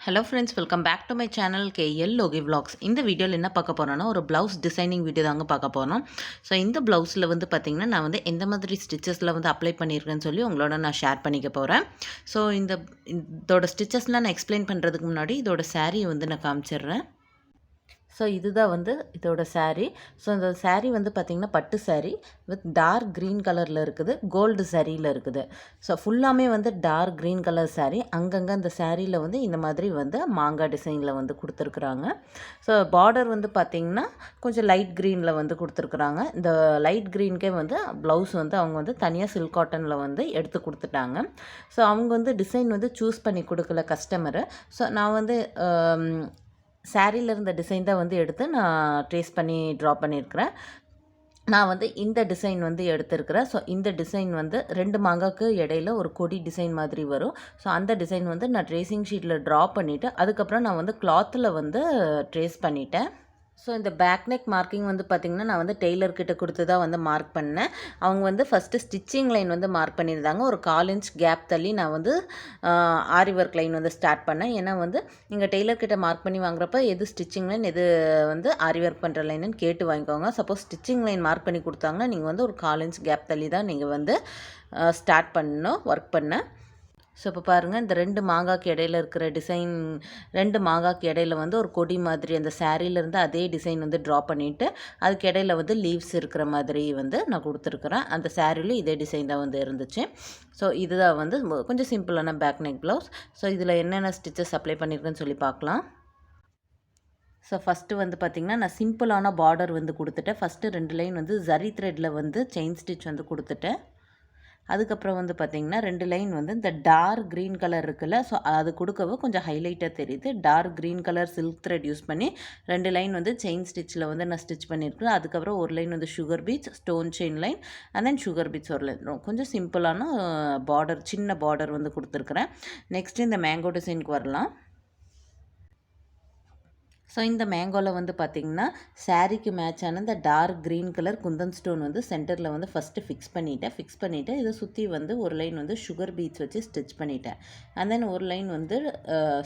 Hello friends, welcome back to my channel KL Logi vlogs. இந்த வீடியோவில் என்ன பார்க்க போகிறோன்னா, ஒரு ப்ளவுஸ் டிசைனிங் வீடியோ தாங்க பார்க்க போகிறோம். ஸோ இந்த ப்ளவுஸில் வந்து பார்த்திங்கன்னா, நான் வந்து எந்த மாதிரி ஸ்டிச்சஸில் வந்து அப்ளை பண்ணியிருக்கேன்னு சொல்லி உங்களோட நான் ஷேர் பண்ணிக்க போகிறேன். ஸோ இதோட ஸ்டிச்சஸ்லாம் நான் எக்ஸ்பிளைன் பண்ணுறதுக்கு முன்னாடி இதோட சாரீ வந்து நான் காமிச்சிடுறேன். ஸோ இதுதான் வந்து இதோட சாரீ. ஸோ இந்த சாரீ வந்து பார்த்திங்கன்னா பட்டு சாரீ வித் டார்க் க்ரீன் கலரில் இருக்குது, கோல்டு சாரியில் இருக்குது. ஸோ ஃபுல்லாமே வந்து டார்க் க்ரீன் கலர் சாரீ. அங்கங்கே அந்த சாரியில் வந்து இந்த மாதிரி வந்து மாங்காய் டிசைனில் வந்து கொடுத்துருக்குறாங்க. ஸோ பார்டர் வந்து பார்த்திங்கன்னா கொஞ்சம் லைட் க்ரீனில் வந்து கொடுத்துருக்குறாங்க. இந்த லைட் க்ரீனுக்கே வந்து ப்ளவுஸ் வந்து அவங்க வந்து தனியாக சில்க் காட்டனில் வந்து எடுத்து கொடுத்துட்டாங்க. ஸோ அவங்க வந்து டிசைன் வந்து சூஸ் பண்ணி கொடுக்கல கஸ்டமரு. ஸோ நான் வந்து சாரியில் இருந்த டிசைன் தான் வந்து எடுத்து நான் ட்ரேஸ் பண்ணி ட்ரா பண்ணியிருக்கிறேன். நான் வந்து இந்த டிசைன் வந்து எடுத்திருக்கிறேன். ஸோ இந்த டிசைன் வந்து 2 மாங்காய்க்கு இடையில ஒரு கொடி டிசைன் மாதிரி வரும். ஸோ அந்த டிசைன் வந்து நான் ட்ரேசிங் ஷீட்டில் ட்ரா பண்ணிவிட்டு அதுக்கப்புறம் நான் வந்து கிளாத்தில் வந்து ட்ரேஸ் பண்ணிட்டேன். ஸோ இந்த பேக் நெக் மார்க்கிங் வந்து பார்த்திங்கன்னா, நான் வந்து டெய்லர்கிட்ட கொடுத்து தான் வந்து மார்க் பண்ணேன். அவங்க வந்து ஃபஸ்ட்டு ஸ்டிச்சிங் லைன் வந்து மார்க் பண்ணியிருந்தாங்க. ஒரு 1/4 இன்ச் கேப் தள்ளி நான் வந்து ஆரி ஒர்க் லைன் வந்து ஸ்டார்ட் பண்ணேன். ஏன்னா வந்து நீங்கள் டெய்லர்கிட்ட மார்க் பண்ணி வாங்குறப்ப எது ஸ்டிச்சிங் லைன், எது வந்து ஆரி ஒர்க் பண்ணுற லைனுன்னு கேட்டு வாங்கிக்கோங்க. சப்போஸ் ஸ்டிச்சிங் லைன் மார்க் பண்ணி கொடுத்தாங்கன்னா, நீங்கள் வந்து ஒரு 1/4 இன்ச் கேப் தள்ளி தான் நீங்கள் வந்து ஸ்டார்ட் பண்ணணும் ஒர்க் பண்ண. ஸோ இப்போ பாருங்கள், இந்த 2 மாங்காய்க்கு இடையில இருக்கிற டிசைன், 2 மாங்காய்க்கு இடையில வந்து ஒரு கொடி மாதிரி அந்த சாரீலேருந்து அதே டிசைன் வந்து ட்ரா பண்ணிவிட்டு அதுக்கு இடையில வந்து லீவ்ஸ் இருக்கிற மாதிரி வந்து நான் கொடுத்துருக்குறேன். அந்த சாரிலையும் இதே டிசைன் தான் வந்து இருந்துச்சு. ஸோ இதுதான் வந்து கொஞ்சம் சிம்பிளான பேக் நெக் ப்ளவுஸ். ஸோ இதில் என்னென்ன ஸ்டிச்சஸ் அப்ளை பண்ணியிருக்கேன்னு சொல்லி பார்க்கலாம். ஸோ ஃபஸ்ட்டு வந்து பார்த்திங்கன்னா, நான் சிம்பிளான பார்டர் வந்து கொடுத்துட்டேன். ஃபஸ்ட்டு 2 லைன் வந்து ஜரி த்ரெட்டில் வந்து செயின் ஸ்டிச் வந்து கொடுத்துட்டேன். அதுக்கப்புறம் வந்து பார்த்திங்கன்னா 2 லைன் வந்து இந்த டார்க் க்ரீன் கலர் இருக்குல்ல, ஸோ அது கொடுக்கவும் கொஞ்சம் ஹைலைட்டாக தெரியுது. Dark green colour silk thread use பண்ணி 2 லைன் வந்து செயின் ஸ்டிச்சில் வந்து நான் ஸ்டிச் பண்ணியிருக்கேன். அதுக்கப்புறம் ஒரு லைன் வந்து sugar beads, stone chain line, and then sugar beads ஒரு லைன். கொஞ்சம் சிம்பிளான பார்டர், சின்ன பார்டர் வந்து கொடுத்துருக்குறேன். நெக்ஸ்ட்டு இந்த மேங்கோ டிசைனுக்கு வரலாம். ஸோ இந்த மேங்கோவில் வந்து பார்த்திங்கன்னா, சாரீக்கு மேட்சான இந்த dark green colour kundan stone வந்து சென்டரில் வந்து ஃபஸ்ட்டு ஃபிக்ஸ் பண்ணிவிட்டு இதை சுற்றி வந்து ஒரு லைன் வந்து சுகர் பீட்ஸ் வச்சு ஸ்டிச் பண்ணிட்டேன். அண்ட் தென் ஒரு லைன் வந்து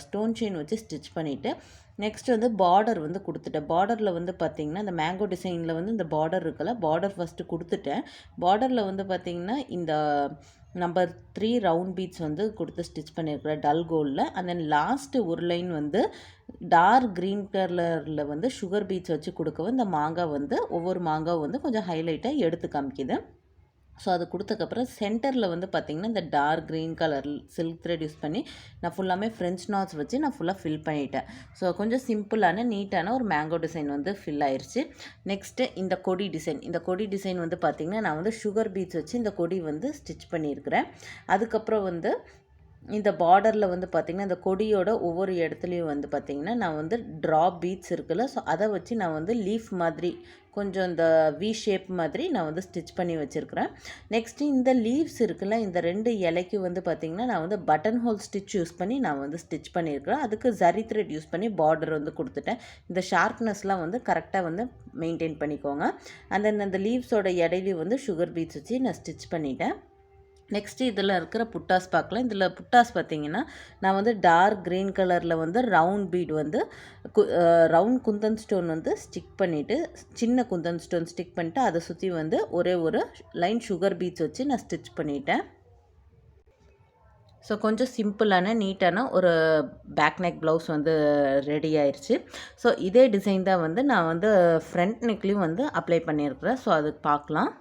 ஸ்டோன் செயின் வச்சு ஸ்டிச் பண்ணிவிட்டு நெக்ஸ்ட் வந்து பார்டர் வந்து கொடுத்துட்டேன். பார்டரில் வந்து பார்த்திங்கன்னா, இந்த மேங்கோ டிசைனில் வந்து இந்த பார்டர் இருக்குல்ல, பார்டர் ஃபஸ்ட்டு கொடுத்துட்டேன். பார்டரில் வந்து பார்த்திங்கன்னா இந்த நம்பர் 3 ரவுண்ட் பீட்ஸ் வந்து கொடுத்து ஸ்டிச் பண்ணியிருக்கிறேன் டல் கோல்டில். அண்ட் தென் லாஸ்ட்டு ஒரு லைன் வந்து டார்க் க்ரீன் கலரில் வந்து சுகர் பீட்ஸ் வச்சு கொடுக்கவும் இந்த மாங்காய் வந்து ஒவ்வொரு மாங்காய் வந்து கொஞ்சம் ஹைலைட்டாக எடுத்து காமிக்குது. ஸோ அது கொடுத்தக்கப்புறம் சென்டரில் வந்து பார்த்திங்கன்னா, இந்த dark green colour silk thread use பண்ணி நான் ஃபுல்லாமே ஃப்ரெஞ்ச் நாட்ஸ் வச்சு நான் ஃபுல்லாக ஃபில் பண்ணிட்டேன். ஸோ கொஞ்சம் சிம்பிளான நீட்டான ஒரு மேங்கோ டிசைன் வந்து ஃபில் ஆயிடுச்சு. நெக்ஸ்ட்டு இந்த கொடி டிசைன் வந்து பார்த்திங்கன்னா, நான் வந்து சுகர் பீட்ஸ் வச்சு இந்த கொடி வந்து ஸ்டிச் பண்ணியிருக்கிறேன். அதுக்கப்புறம் வந்து இந்த பார்டரில் வந்து பார்த்திங்கன்னா, இந்த கொடியோட ஒவ்வொரு இடத்துலையும் வந்து பார்த்திங்கன்னா, நான் வந்து ட்ராப் பீட்ஸ் இருக்குல்ல, ஸோ அதை வச்சு நான் வந்து லீஃப் மாதிரி கொஞ்சம் இந்த வி ஷேப் மாதிரி நான் வந்து ஸ்டிச் பண்ணி வச்சுருக்கிறேன். நெக்ஸ்ட்டு இந்த லீவ்ஸ் இருக்குல்ல, இந்த 2 இலைக்கு வந்து பார்த்திங்கன்னா, நான் வந்து பட்டன் ஹோல் ஸ்டிச் யூஸ் பண்ணி நான் வந்து ஸ்டிச் பண்ணியிருக்கிறேன். அதுக்கு ஜரி த்ரெட் யூஸ் பண்ணி பார்டர் வந்து கொடுத்துட்டேன். இந்த ஷார்ப்னஸ்லாம் வந்து கரெக்டாக வந்து மெயின்டைன் பண்ணிக்கோங்க. அந்த லீவ்ஸோட இடையிலையும் வந்து சுகர் பீட்ஸ் வச்சு நான் ஸ்டிச் பண்ணிட்டேன். நெக்ஸ்ட்டு இதில் இருக்கிற புட்டாஸ் பார்க்கலாம். இதில் புட்டாஸ் பார்த்திங்கன்னா, நான் வந்து டார்க் க்ரீன் கலரில் வந்து ரவுண்ட் பீட் வந்து ரவுண்ட் குந்தன் ஸ்டோன் வந்து ஸ்டிக் பண்ணிவிட்டு, சின்ன குந்தன் ஸ்டோன் ஸ்டிக் பண்ணிவிட்டு அதை சுற்றி வந்து ஒரே ஒரு லைன் சுகர் பீட்ஸ் வச்சு நான் ஸ்டிச் பண்ணிட்டேன். ஸோ கொஞ்சம் சிம்பிளான நீட்டான ஒரு பேக் நெக் ப்ளவுஸ் வந்து ரெடி ஆயிடுச்சு. ஸோ இதே டிசைன் தான் வந்து நான் வந்து ஃப்ரண்ட் நெக்லேயும் வந்து அப்ளை பண்ணியிருக்கிறேன். ஸோ அது பார்க்கலாம்.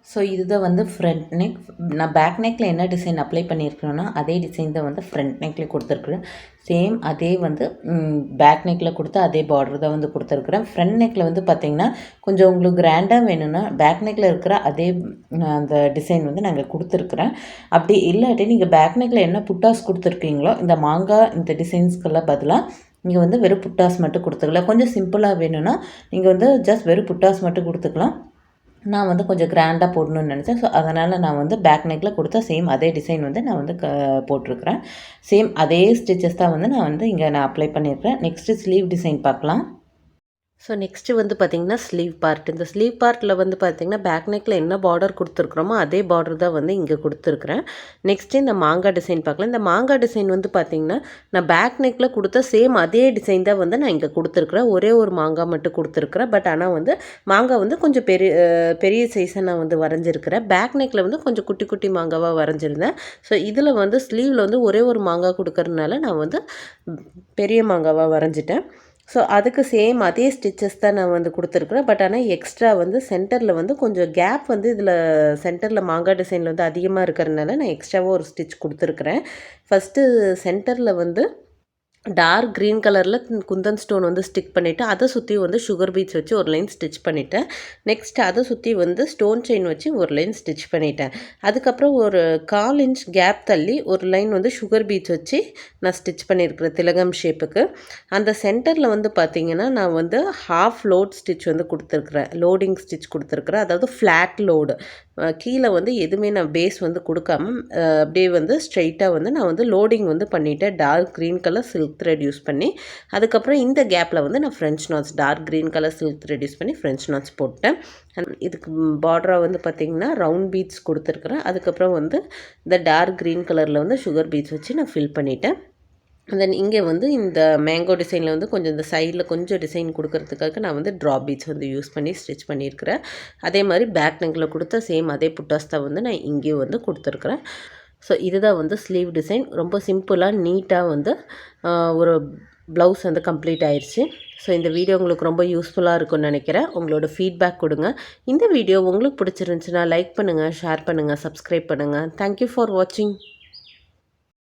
ஸோ இதுதான் வந்து ஃப்ரண்ட் நெக். நான் பேக் நெக்கில் என்ன டிசைன் அப்ளை பண்ணியிருக்கிறேன்னா, அதே டிசைன் தான் வந்து ஃப்ரண்ட் நெக்கில் கொடுத்துருக்குறேன். சேம் அதே வந்து பேக் நெக்கில் கொடுத்து அதே பார்டர் தான் வந்து கொடுத்துருக்குறேன். ஃப்ரண்ட் நெக்கில் வந்து பார்த்திங்கன்னா, கொஞ்சம் உங்களுக்கு கிராண்டாக வேணும்னா பேக் நெக்கில் இருக்கிற அதே அந்த டிசைன் வந்து நாங்கள் கொடுத்துருக்குறேன். அப்படி இல்லாட்டி நீங்கள் பேக் நெக்கில் என்ன புட்டாஸ் கொடுத்துருக்கீங்களோ, இந்த மாங்காய் இந்த டிசைன்ஸ்க்கெல்லாம் பதிலாக நீங்கள் வந்து வெறும் புட்டாஸ் மட்டும் கொடுத்துக்கலாம். கொஞ்சம் சிம்பிளாக வேணும்னா நீங்கள் வந்து ஜஸ்ட் வெறும் புட்டாஸ் மட்டும் கொடுத்துக்கலாம். நான் வந்து கொஞ்சம் கிராண்டாக போடணும்னு நினச்சேன். ஸோ அதனால் நான் வந்து பேக் நெக்கில் கொடுத்த சேம் அதே டிசைன் வந்து நான் வந்து போட்டிருக்கிறேன். சேம் அதே ஸ்டிச்சஸ் தான் வந்து நான் அப்ளை பண்ணியிருக்கிறேன். நெக்ஸ்ட்டு ஸ்லீவ் டிசைன் பார்க்கலாம். ஸோ நெக்ஸ்ட்டு வந்து பார்த்திங்கன்னா ஸ்லீவ் பார்ட். இந்த ஸ்லீவ் பார்ட்டில் வந்து பார்த்திங்கன்னா பேக் நெக்கில் என்ன பார்டர் கொடுத்துருக்குறோமோ அதே பார்டர் தான் வந்து இங்கே கொடுத்துருக்குறேன். நெக்ஸ்ட்டு இந்த மாங்காய் டிசைன் பார்க்கலாம். இந்த மாங்காய் டிசைன் வந்து பார்த்திங்கன்னா நான் பேக் நெக்கில் கொடுத்த சேம் அதே டிசைன் தான் வந்து நான் இங்கே கொடுத்துருக்குறேன். ஒரே ஒரு மாங்காய் மட்டும் கொடுத்துருக்குறேன். பட் ஆனால் வந்து மாங்காய் வந்து கொஞ்சம் பெரிய சைஸாக நான் வந்து வரைஞ்சிருக்கிறேன். பேக் நெக்கில் வந்து கொஞ்சம் குட்டி குட்டி மாங்காவாக வரைஞ்சிருந்தேன். ஸோ இதில் வந்து ஸ்லீவில் வந்து ஒரே ஒரு மாங்காய் கொடுக்கறதுனால நான் வந்து பெரிய மாங்காவாக வரைஞ்சிட்டேன். ஸோ அதுக்கு சேம் அதே ஸ்டிச்சஸ் தான் நான் வந்து கொடுத்துருக்குறேன். பட் ஆனால் எக்ஸ்ட்ரா வந்து சென்டரில் வந்து கொஞ்சம் கேப் வந்து இதில் சென்டரில் மாங்காய் டிசைனில் வந்து அதிகமாக இருக்கிறதுனால நான் எக்ஸ்ட்ராவாக ஒரு ஸ்டிச் கொடுத்துருக்குறேன். ஃபஸ்ட்டு சென்டரில் வந்து டார்க் க்ரீன் கலரில் குந்தன் ஸ்டோன் வந்து ஸ்டிக் பண்ணிவிட்டு அதை சுற்றி வந்து சுகர் பீட்ஸ் வச்சு ஒரு லைன் ஸ்டிச் பண்ணிவிட்டேன். நெக்ஸ்ட் அதை சுற்றி வந்து ஸ்டோன் செயின் வச்சு ஒரு லைன் ஸ்டிச் பண்ணிட்டேன். அதுக்கப்புறம் ஒரு 1/4 இன்ச் கேப் தள்ளி ஒரு லைன் வந்து சுகர் பீட்ஸ் வச்சு நான் ஸ்டிச் பண்ணியிருக்கிறேன் திலகம் ஷேப்புக்கு. அந்த சென்டரில் வந்து பார்த்திங்கன்னா நான் வந்து ஹாஃப் லோட் ஸ்டிச் வந்து கொடுத்துருக்குறேன். லோடிங் ஸ்டிச் கொடுத்துருக்குறேன். அதாவது ஃப்ளாட் லோடு. கீழே வந்து எதுவுமே நான் பேஸ் வந்து கொடுக்காம அப்படியே வந்து ஸ்ட்ரைட்டாக வந்து நான் வந்து லோடிங் வந்து பண்ணிவிட்டேன் dark green colour silk thread use பண்ணி. அதுக்கப்புறம் இந்த கேப்பில் வந்து நான் French knots dark green colour silk thread use பண்ணி ஃப்ரெஞ்ச் நாட்ஸ் போட்டேன். இதுக்கு பார்டராக வந்து பார்த்திங்கன்னா ரவுண்ட் பீட்ஸ் கொடுத்துருக்குறேன். அதுக்கப்புறம் வந்து இந்த டார்க் க்ரீன் கலரில் வந்து சுகர் பீட்ஸ் வச்சு நான் ஃபில் பண்ணிட்டேன். தென் இங்கே வந்து இந்த மேங்கோ டிசைனில் வந்து கொஞ்சம் இந்த சைடில் கொஞ்சம் டிசைன் கொடுக்கறதுக்காக நான் வந்து ட்ராப் பீட்ஸ் வந்து யூஸ் பண்ணி ஸ்டிச் பண்ணியிருக்கிறேன். அதே மாதிரி பேக் நெக்கில் கொடுத்த சேம் அதே புட்டாஸ் தான் வந்து நான் இங்கேயும் வந்து கொடுத்துருக்குறேன். ஸோ இதுதான் வந்து ஸ்லீவ் டிசைன். ரொம்ப சிம்பிளாக நீட்டாக வந்து ஒரு ப்ளவுஸ் வந்து கம்ப்ளீட் ஆயிடுச்சு. ஸோ இந்த வீடியோ உங்களுக்கு ரொம்ப யூஸ்ஃபுல்லாக இருக்கும்னு நினைக்கிறேன். உங்களோட ஃபீட்பேக் கொடுங்க. இந்த வீடியோ உங்களுக்கு பிடிச்சிருந்துச்சுன்னா லைக் பண்ணுங்கள், ஷேர் பண்ணுங்கள், சப்ஸ்கிரைப் பண்ணுங்கள். தேங்க்யூ ஃபார் வாட்சிங்.